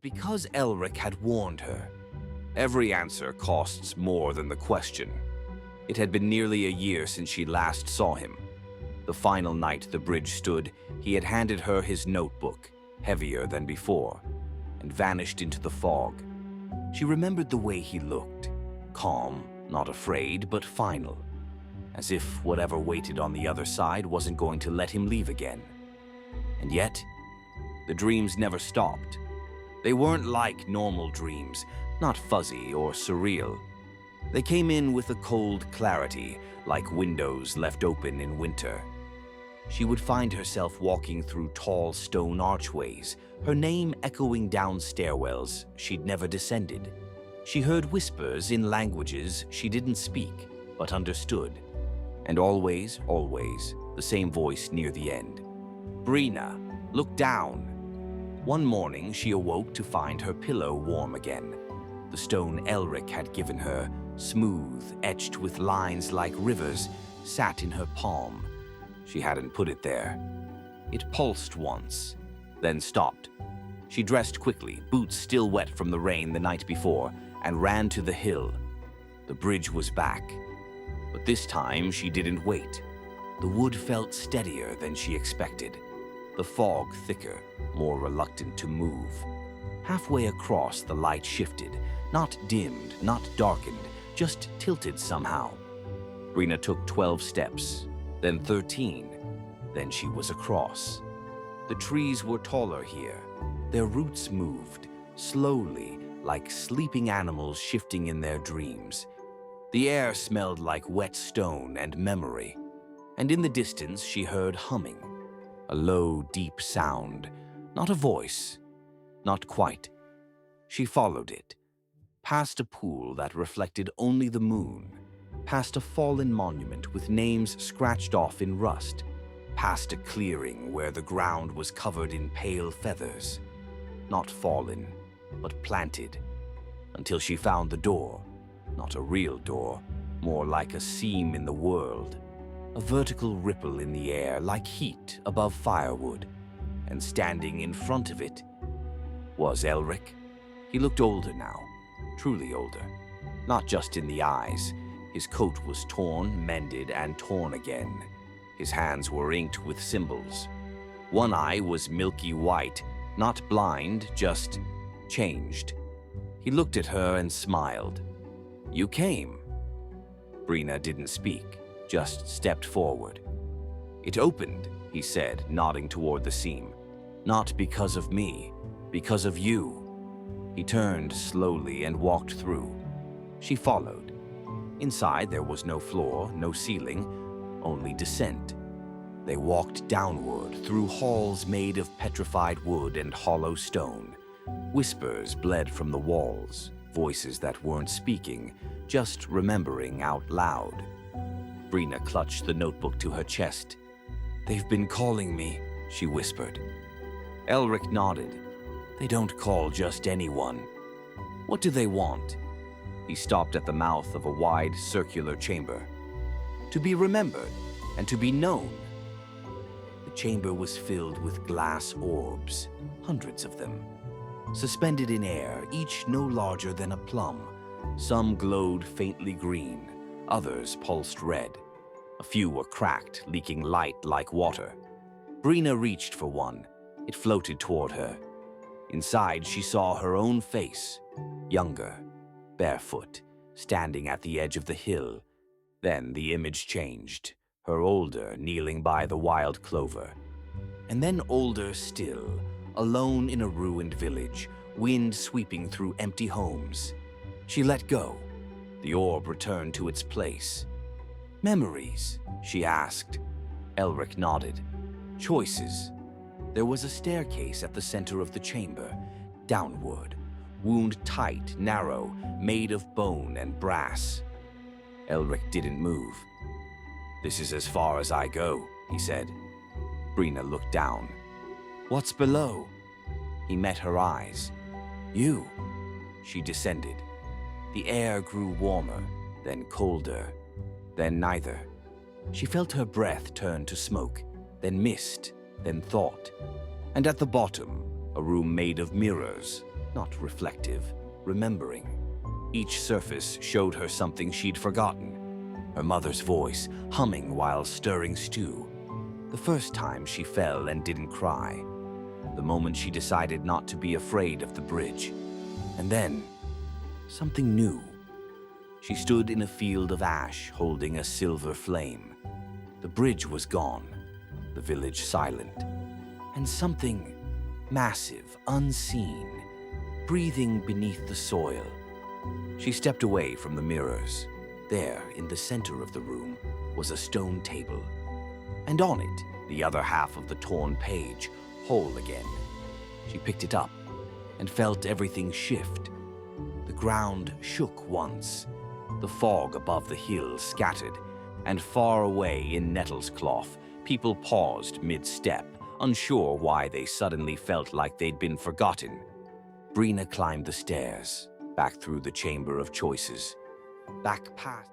But because Ellric had warned her, every answer costs more than the question. It had been nearly a year since she last saw him. The final night the bridge stood, he had handed her his notebook, heavier than before, and vanished into the fog. She remembered the way he looked, calm, not afraid, but final, as if whatever waited on the other side wasn't going to let him leave again. And yet, the dreams never stopped. They weren't like normal dreams, not fuzzy or surreal. They came in with a cold clarity, like windows left open in winter. She would find herself walking through tall stone archways, her name echoing down stairwells she'd never descended. She heard whispers in languages she didn't speak, but understood. And always, the same voice near the end. "Brina, look down." One morning, she awoke to find her pillow warm again. The stone Ellric had given her, smooth, etched with lines like rivers, sat in her palm. She hadn't put it there. It pulsed once, then stopped. She dressed quickly, boots still wet from the rain the night before, and ran to the hill. The bridge was back. But this time, she didn't wait. The wood felt steadier than she expected. The fog thicker, more reluctant to move. Halfway across, the light shifted, not dimmed, not darkened, just tilted somehow. Brina took 12 steps, then 13, then she was across. The trees were taller here. Their roots moved, slowly, like sleeping animals shifting in their dreams. The air smelled like wet stone and memory, and in the distance she heard humming. A low, deep sound, not a voice, not quite. She followed it, past a pool that reflected only the moon, past a fallen monument with names scratched off in rust, past a clearing where the ground was covered in pale feathers, not fallen, but planted, until she found the door, not a real door, more like a seam in the world. A vertical ripple in the air like heat above firewood, and standing in front of it was Ellric. He looked older now, truly older, not just in the eyes. His coat was torn, mended, and torn again. His hands were inked with symbols. One eye was milky white, not blind, just changed. He looked at her and smiled. "You came." Brina didn't speak, just stepped forward. "It opened," he said, nodding toward the seam. "Not because of me, because of you." He turned slowly and walked through. She followed. Inside there was no floor, no ceiling, only descent. They walked downward through halls made of petrified wood and hollow stone. Whispers bled from the walls, voices that weren't speaking, just remembering out loud. Brina clutched the notebook to her chest. "They've been calling me," she whispered. Ellric nodded. "They don't call just anyone." "What do they want?" He stopped at the mouth of a wide, circular chamber. "To be remembered and to be known." The chamber was filled with glass orbs, hundreds of them, suspended in air, each no larger than a plum. Some glowed faintly green, others pulsed red. A few were cracked, leaking light like water. Brina reached for one. It floated toward her. Inside, she saw her own face, younger, barefoot, standing at the edge of the hill. Then the image changed, her older, kneeling by the wild clover. And then older still, alone in a ruined village, wind sweeping through empty homes. She let go. The orb returned to its place. "Memories?" she asked. Ellric nodded. "Choices." There was a staircase at the center of the chamber, downward, wound tight, narrow, made of bone and brass. Ellric didn't move. "This is as far as I go," he said. Brina looked down. "What's below?" He met her eyes. "You." She descended. The air grew warmer, then colder, then neither. She felt her breath turn to smoke, then mist, then thought. And at the bottom, a room made of mirrors, not reflective, remembering. Each surface showed her something she'd forgotten. Her mother's voice humming while stirring stew. The first time she fell and didn't cry. The moment she decided not to be afraid of the bridge. And then, something new. She stood in a field of ash holding a silver flame. The bridge was gone, the village silent, and something massive, unseen, breathing beneath the soil. She stepped away from the mirrors. There, in the center of the room, was a stone table, and on it, the other half of the torn page, whole again. She picked it up and felt everything shift. The ground shook once. The fog above the hills scattered, and far away in Nettle's Cloth, people paused mid-step, unsure why they suddenly felt like they'd been forgotten. Brina climbed the stairs, back through the chamber of choices, back past